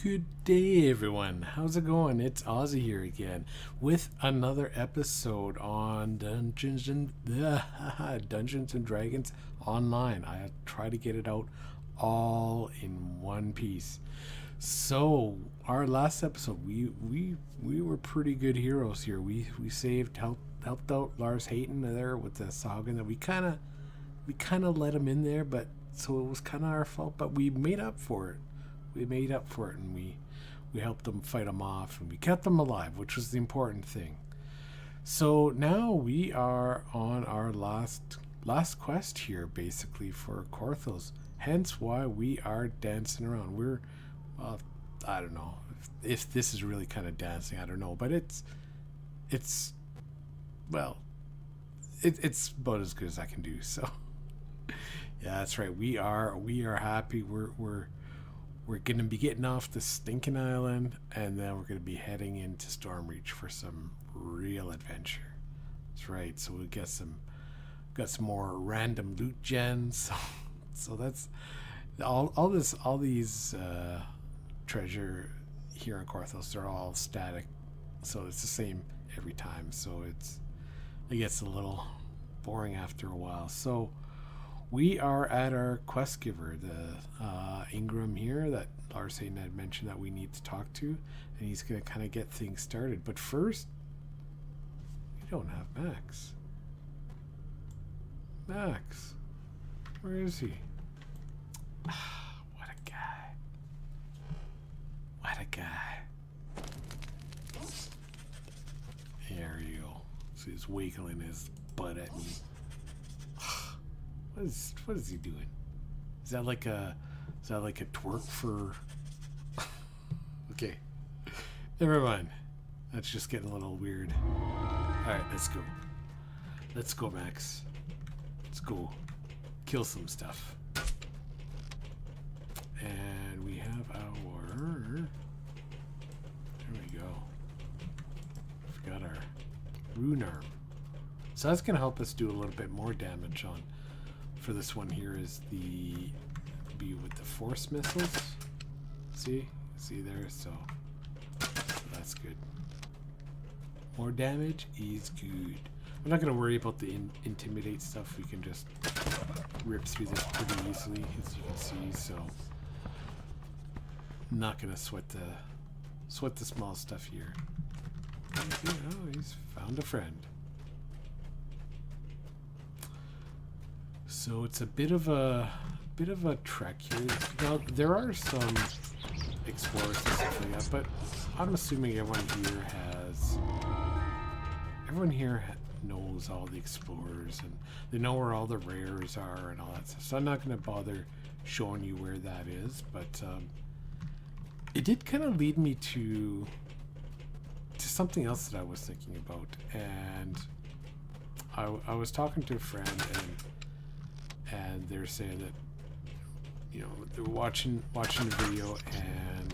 Good day, everyone. How's it going? It's Ozzy here again with another episode on Dungeons and Dragons Online. I try to get it out all in one piece. So, our last episode, we were pretty good heroes here. We helped out Lars Hayton there with the Sagan that we kind of let him in there, but so it was kind of our fault. But we made up for it. And we helped them fight them off, and we kept them alive, which was the important thing. So now we are on our last quest here, basically, for Korthos. Hence why we are dancing around. We're, well, I don't know if this is really kind of dancing. I don't know, but it's about as good as I can do. So yeah, that's right. We are happy. We're going to be getting off the stinking island, and then we're going to be heading into Stormreach for some real adventure. That's right. So we got some more random loot gens. So that's all these treasure here in Korthos. They're all static, so it's the same every time. So it gets a little boring after a while. So we are at our quest giver, the Ingram here that Lars Hayden had mentioned that we need to talk to, and he's going to kind of get things started. But first, we don't have Max. Max, where is he? What a guy. What a guy. There you go. So he's wiggling his butt at me. What is he doing? Is that like a twerk for? Okay, never mind. That's just getting a little weird. All right, let's go. Let's go, Max. Let's go kill some stuff. And we have our. There we go. We've got our rune arm. So that's gonna help us do a little bit more damage on. For this one here is be with the force missiles. See there, so that's good. More damage is good. I'm not going to worry about the intimidate stuff. We can just rip through this pretty easily, as you can see. So I'm not going to sweat the small stuff here. Oh, he's found a friend. So it's a bit of a trek here. Now there are some explorers and stuff like that, but I'm assuming everyone here knows all the explorers, and they know where all the rares are and all that stuff. So I'm not going to bother showing you where that is, but it did kind of lead me to something else that I was thinking about, and I was talking to a friend, and they're saying that, you know, they were watching the video and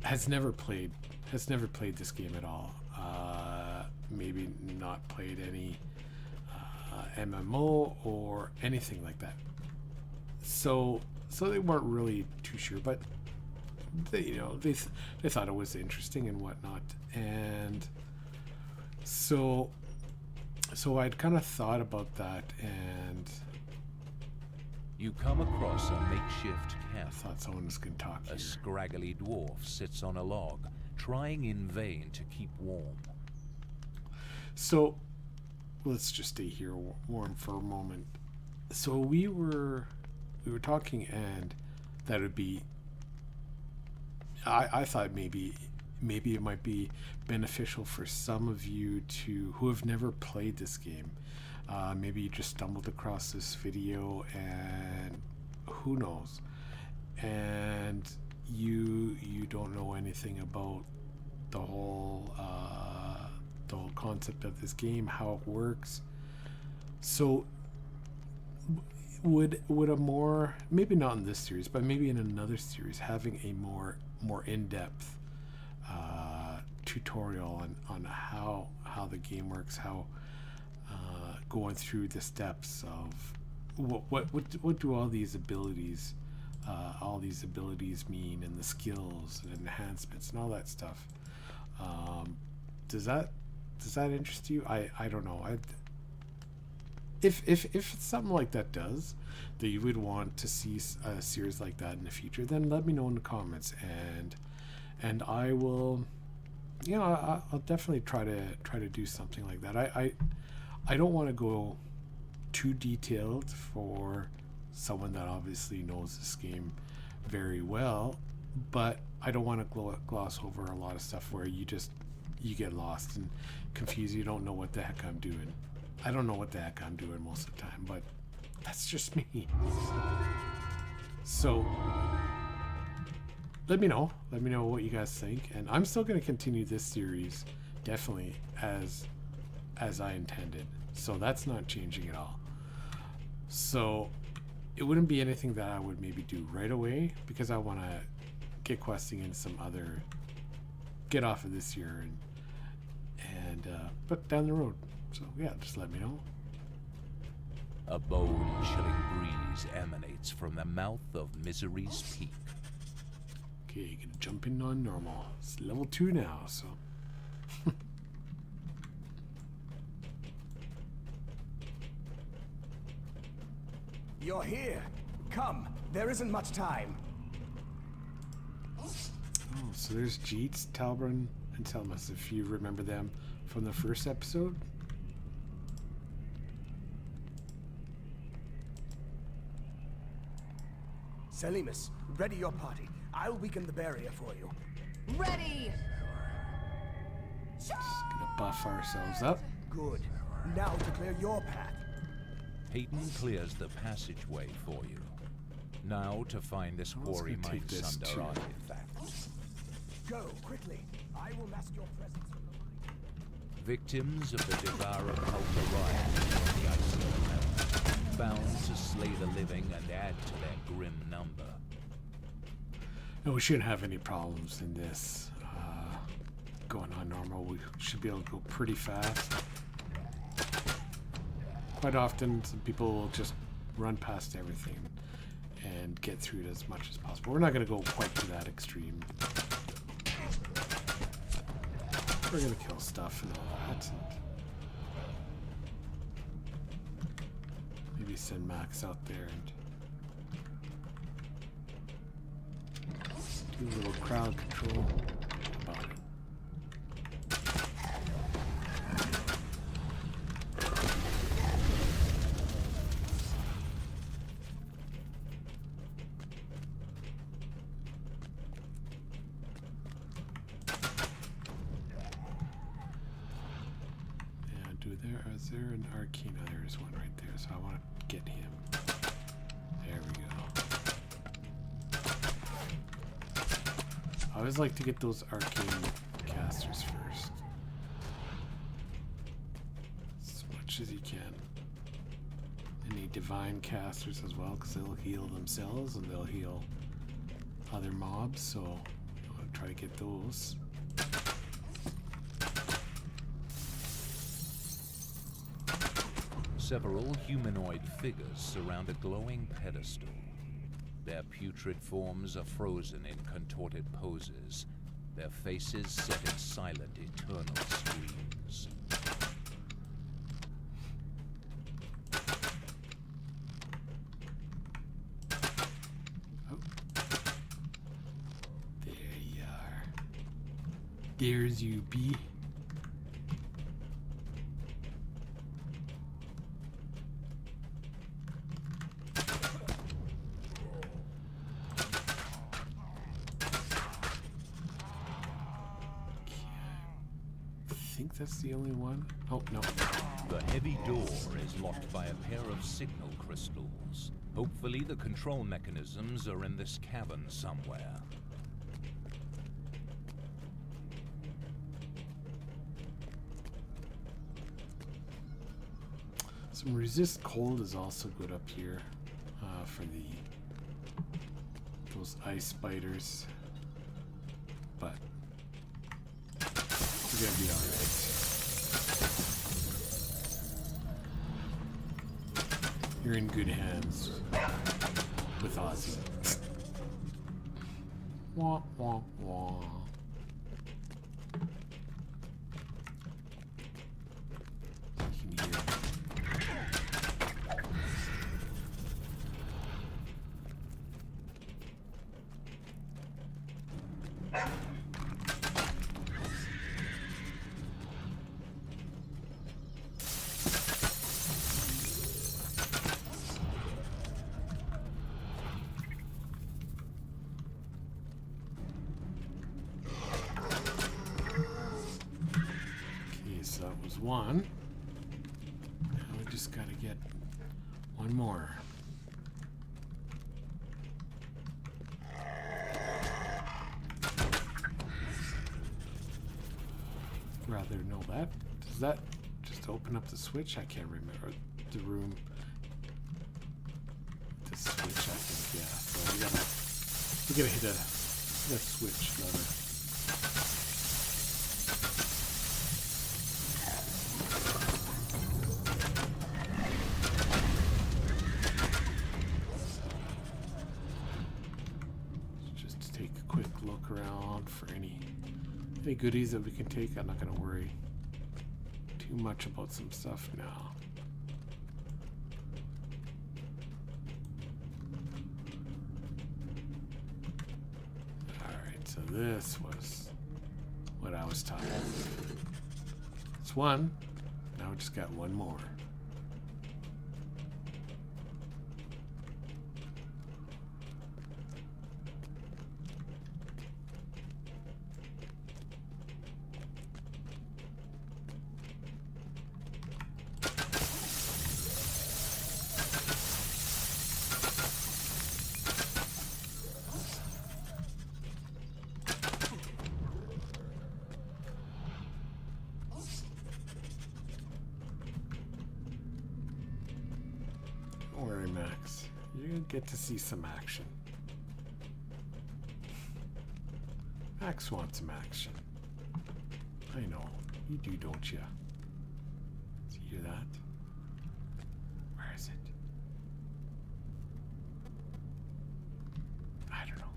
has never played this game at all. Maybe not played any MMO or anything like that. So they weren't really too sure, but they thought it was interesting and whatnot, and so I'd kind of thought about that, and you come across a makeshift camp. I thought someone was going to talk here. A scraggly dwarf sits on a log, trying in vain to keep warm. So let's just stay here warm for a moment. So we were talking, and that would be. I thought maybe it might be beneficial for some of you who have never played this game. Maybe you just stumbled across this video, and who knows, and you don't know anything about the whole concept of this game, how it works. So would a more, maybe not in this series, but maybe in another series, having a more in-depth tutorial on how the game works, how going through the steps of what do all these abilities all these abilities mean, and the skills and enhancements and all that stuff. Does that interest you? I don't know. If it's something like that that you would want to see a series like that in the future, then let me know in the comments, and I will, I'll definitely try to do something like that. I don't want to go too detailed for someone that obviously knows this game very well, but I don't want to gloss over a lot of stuff where you get lost and confused. You don't know what the heck I'm doing. I don't know what the heck I'm doing most of the time, but that's just me. So let me know what you guys think, and I'm still going to continue this series definitely as I intended, so that's not changing at all. So it wouldn't be anything that I would maybe do right away, because I want to get questing in some other, get off of this year and but down the road. So yeah, just let me know. A bone-chilling breeze emanates from the mouth of Misery's Peak. Okay, gonna jump in on normal. It's level 2 now, so. You're here. Come, there isn't much time. Oh, so there's Jeets, Talbran, and Telmus, if you remember them from the first episode. Selimus, ready your party. I'll weaken the barrier for you. Ready! Just gonna buff ourselves up. Good. Now to clear your path. Peyton clears the passageway for you. Now to find this quarry gonna take mine this sunder too. artifact. Go, quickly. I will mask your presence from the mine. Victims of the Devourer cult arrive from the icy realm, bound to slay the living and add to their grim number. No, we shouldn't have any problems in this. Going on normal, we should be able to go pretty fast. Quite often, some people will just run past everything and get through it as much as possible. We're not going to go quite to that extreme. We're going to kill stuff and all that. And maybe send Max out there and do a little crowd control about it. Is there an arcane? Oh, there is one right there, so I want to get him. There we go. I always like to get those arcane casters first. As much as you can. Any divine casters as well, because they'll heal themselves and they'll heal other mobs, so I want to try to get those. Several humanoid figures surround a glowing pedestal. Their putrid forms are frozen in contorted poses, their faces set in silent, eternal screams. Oh. There you are. There's you be. I think that's the only one. Oh, no. The heavy door is locked by a pair of signal crystals. Hopefully the control mechanisms are in this cavern somewhere. Some resist cold is also good up here for those ice spiders, but we're gonna be alright. You're in good hands with Ozzy. Wah, wah, wah. You can hear it. So that was one. Now we just gotta get one more. Rather know that. Does that just open up the switch? I can't remember the room. The switch, I think, yeah. So we gotta hit a switch lever. Around for any goodies that we can take. I'm not going to worry too much about some stuff now. Alright, so this was what I was talking about. It's one. Now we just got one more. Don't worry, Max. You get to see some action. Max wants some action. I know. You do, don't you? Do you hear that? Where is it? I don't know.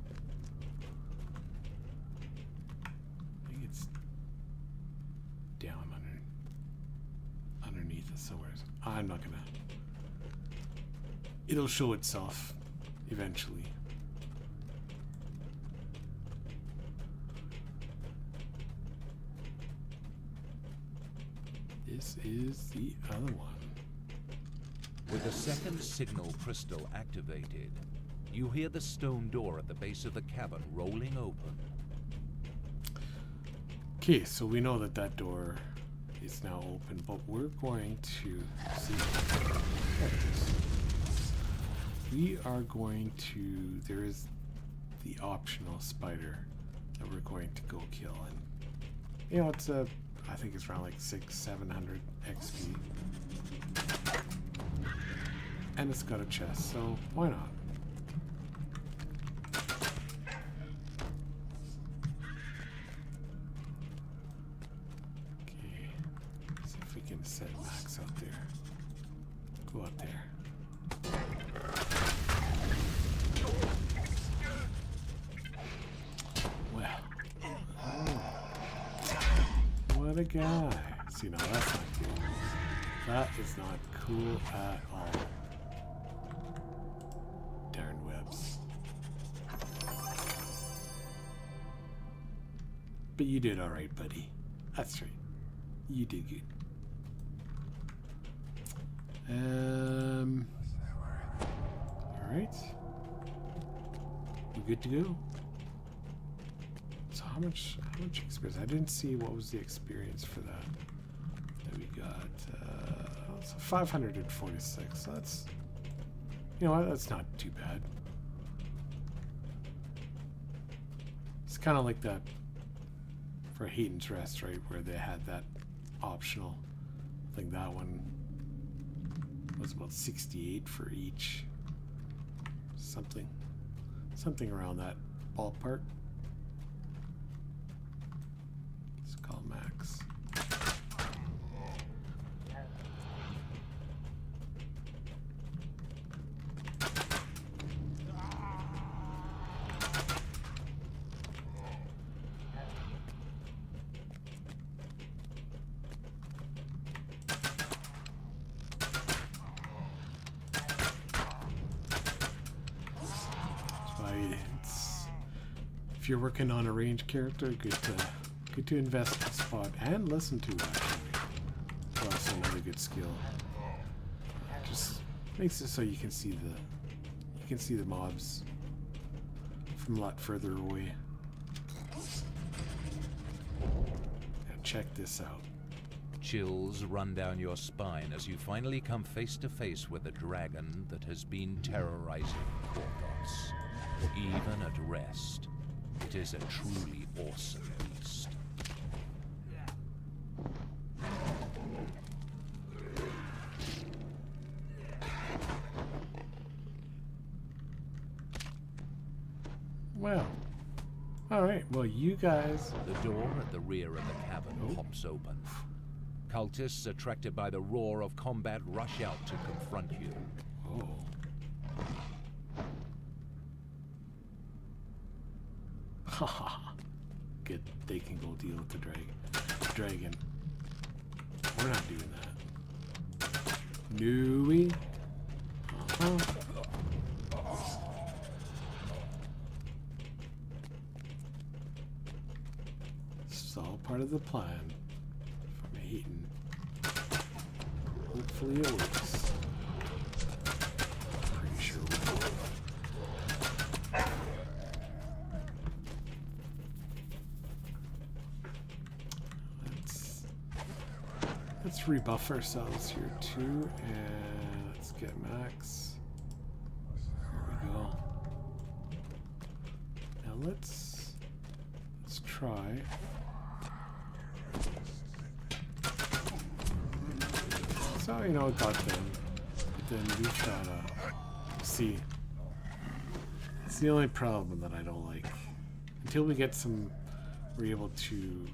I think it's down underneath us somewhere. I'm not gonna. It'll show itself eventually. This is the other one. With the second signal crystal activated, you hear the stone door at the base of the cavern rolling open. Okay, so we know that that door is now open, but we're going to see. There it is. We are going to. There is the optional spider that we're going to go kill, and you know it's a. I think it's around like 600-700 XP, and it's got a chest, so why not? Okay, see if we can set Max out there. Go out there. Well, what a guy. See, now that's not cool. That is not cool at all. Darn webs. But you did alright, buddy. That's right. You did good. Alright. We good to go? So how much experience? I didn't see what was the experience for that we got. So 546. So that's, you know what, that's not too bad. It's kind of like that for Hayden's Rest, right, where they had that optional. I think that one was about 68 for each. Something around that ballpark. Let's call Max. if you're working on a range character, good to invest in spot and listen to actually. It's also another good skill. Just makes it so you can see the mobs from a lot further away. Now check this out. Chills run down your spine as you finally come face to face with a dragon that has been terrorizing Korthos. Even at rest, it is a truly awesome beast. Well, alright, well you guys... The door at the rear of the cavern pops open. Cultists attracted by the roar of combat rush out to confront you. Oh. Haha. Good, they can go deal with the dragon. We're not doing that. Newey. It's all part of the plan. From Hayton. Hopefully it works. Pretty sure it will. Let's rebuff ourselves here too, and let's get max. There we go. Now let's try. So you know, it got them, but then we've got see. It's the only problem that I don't like. Until we get some, we're able to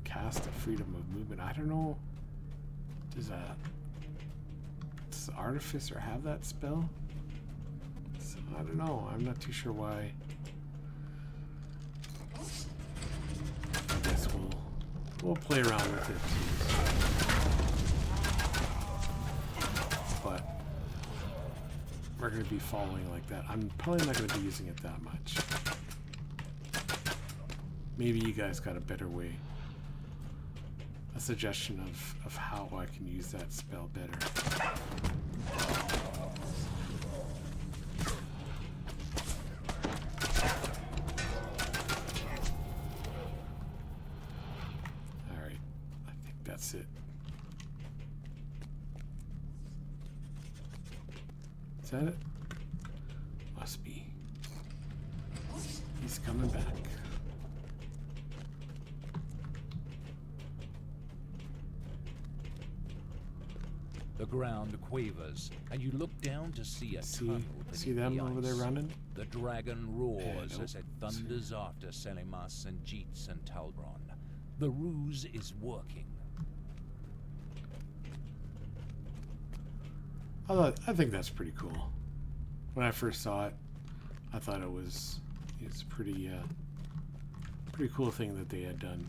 cast a freedom of movement. I don't know. Does Artificer have that spell? So, I don't know. I'm not too sure why. I guess we'll play around with it too. But we're going to be following like that. I'm probably not going to be using it that much. Maybe you guys got a better way. A suggestion of how I can use that spell better. Alright, I think that's it. Is that it? Must be. He's coming back. The ground quavers, and you look down to see a tunnel See beneath them the over ice. there running? The dragon roars nope. as it thunders after Selimas and Jeets and Talbron. The ruse is working. I think that's pretty cool. When I first saw it, I thought it's pretty cool thing that they had done.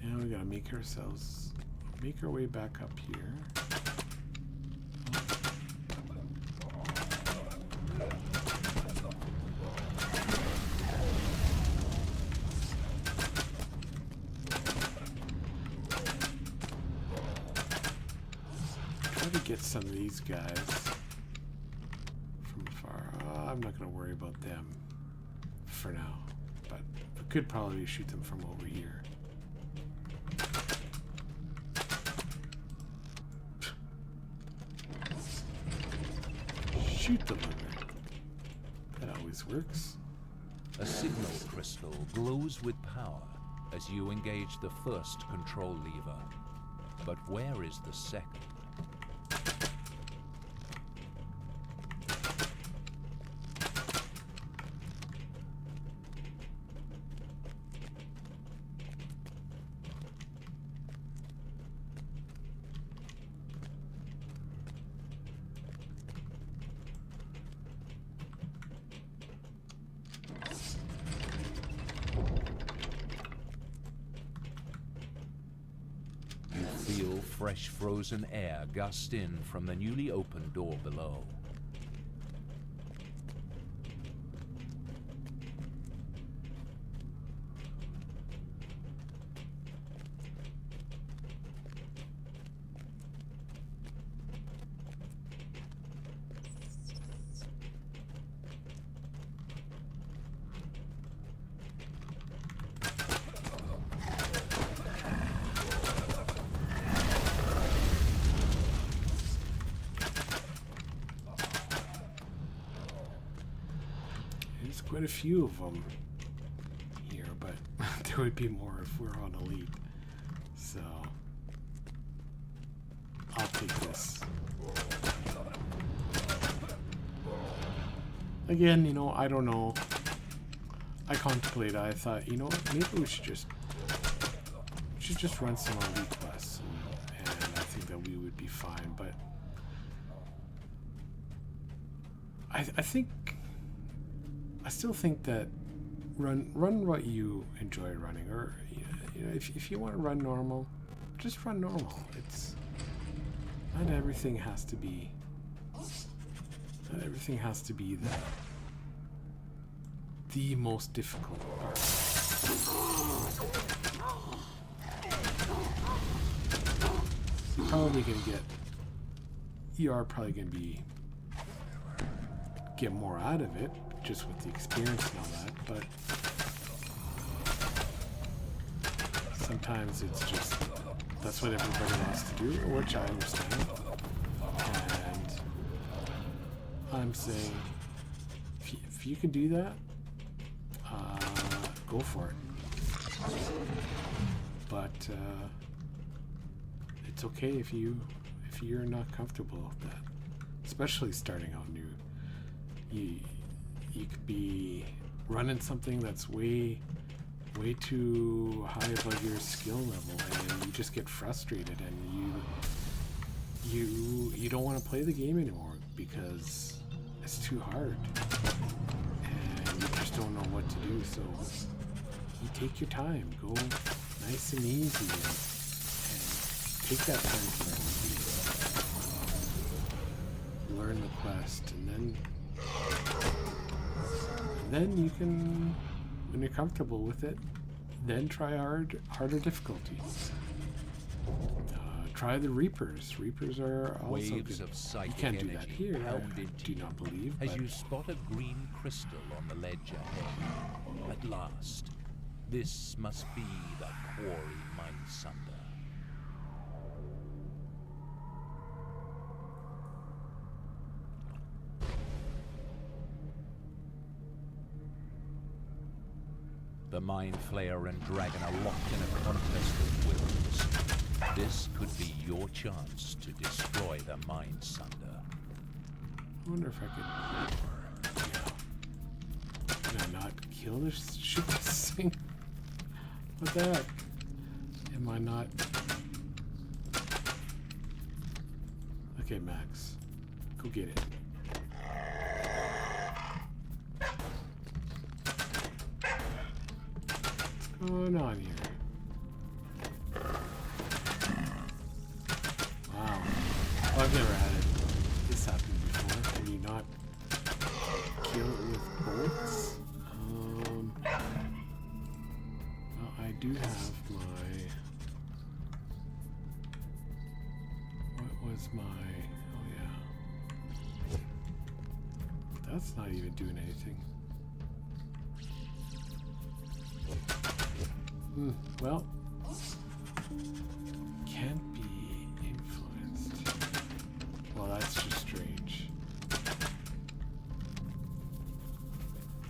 Now we gotta make our way back up here. Try to get some of these guys from far. I'm not gonna worry about them for now, but I could probably shoot them from over here. Shoot the liver. That always works. A signal crystal glows with power as you engage the first control lever. But where is the second? Feel fresh frozen air gust in from the newly opened door below. quite a few of them here, but there would be more if we're on Elite. So I'll take this. Again, you know, I don't know. I contemplated. I thought, you know what, maybe we should just run some Elite quests, and I think that we would be fine. But I still think that run what you enjoy running, or you know, if you want to run normal, just run normal. It's not everything has to be. Not everything has to be the most difficult part. You're probably gonna get. You are probably gonna get more out of it just with the experience and all that, but sometimes it's just that's what everybody wants to do, which I understand. And I'm saying if you can do that, go for it. But it's okay if you're not comfortable with that, especially starting out new. You could be running something that's way too high above your skill level, and you just get frustrated, and you don't want to play the game anymore because it's too hard, and you just don't know what to do. So you take your time, go nice and easy, and take that time to learn the quest, and then you can, when you're comfortable with it, then try harder difficulty. Try the Reapers. Reapers are also Waves good. of psychic You can't do that energy here, pound I into do you not believe. as But you spot a green crystal on the ledge ahead. At last, this must be the quarry Mindsunder. The Mind Flayer and Dragon are locked in a contest of wills. This could be your chance to destroy the Mindsunder. I wonder if I could. Can I not kill this? Shoot this thing? What the heck? Am I not? Okay, Max, go get it. What's going on here? Wow. Oh, I've never had this happen before. Can you not kill it with bolts? Well, I do have my... What was my... Oh, yeah. That's not even doing anything. Well, can't be influenced. Well, that's just strange.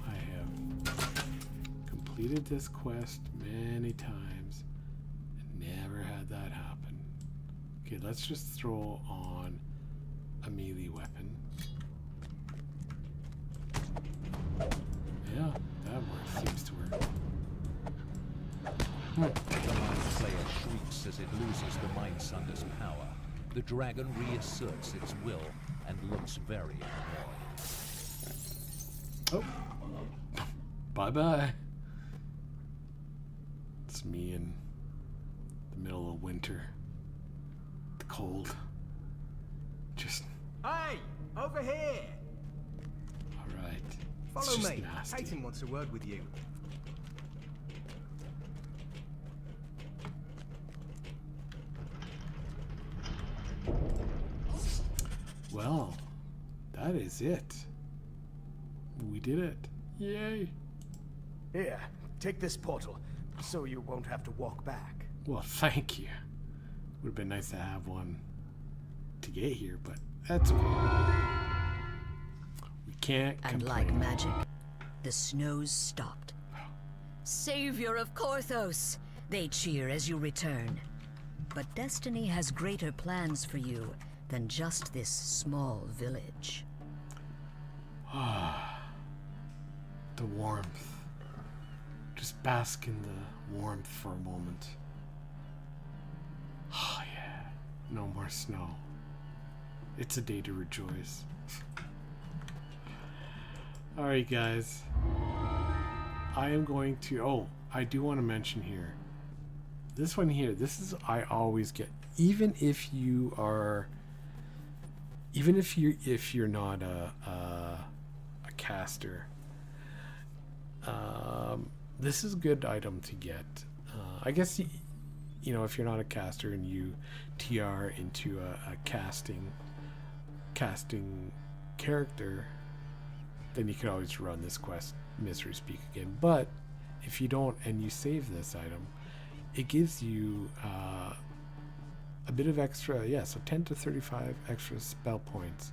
I have completed this quest many times and never had that happen. Okay, let's just throw on a melee weapon. Yeah, that works. Seems to work. The Mind Flayer shrieks as it loses the Mindsunder's power. The dragon reasserts its will and looks very annoyed. Oh. Bye-bye. It's me in the middle of winter. The cold. Just... Hey! Over here! Alright. Follow It's just me. nasty. Peyton wants a word with you. Well, that is it. We did it. Yay. Here, take this portal, so you won't have to walk back. Well, thank you. Would have been nice to have one to get here, but that's okay. We can't And complain. like magic, the snows stopped. Savior of Korthos! They cheer as you return. But destiny has greater plans for you than just this small village. The warmth. Just bask in the warmth for a moment. Oh yeah, no more snow. It's a day to rejoice. Alright guys, I am going to, I do want to mention here, this one here, this is, I always get, even if you're not a caster, this is a good item to get. I guess you know, if you're not a caster and you TR into a casting character, then you can always run this quest, Mystery Speak again. But if you don't and you save this item, it gives you a bit of extra, so 10 to 35 extra spell points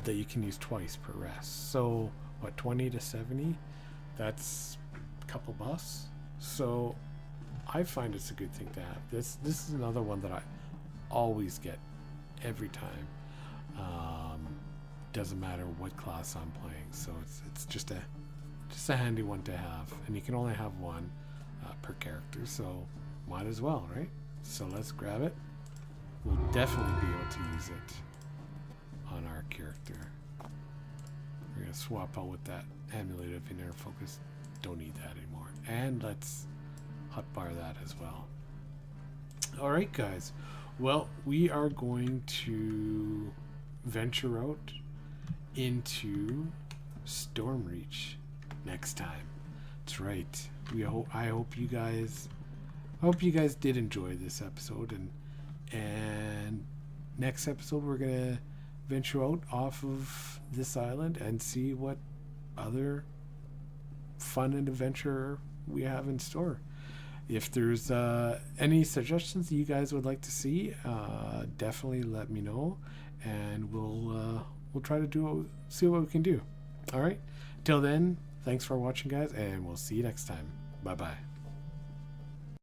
that you can use twice per rest. So what, 20 to 70? That's a couple bucks. So I find it's a good thing to have. This is another one that I always get every time. Doesn't matter what class I'm playing, so it's just a handy one to have, and you can only have one per character, so might as well, right? So let's grab it. We'll definitely be able to use it on our character. We're gonna swap out with that amulet of inner focus. Don't need that anymore, and let's hotbar that as well. All right, guys. Well, we are going to venture out into Stormreach next time. That's right. I hope you guys did enjoy this episode, and next episode we're gonna venture out off of this island and see what other fun and adventure we have in store. If there's any suggestions you guys would like to see, definitely let me know, and we'll try to see what we can do. All right. Till then, thanks for watching, guys, and we'll see you next time. Bye bye.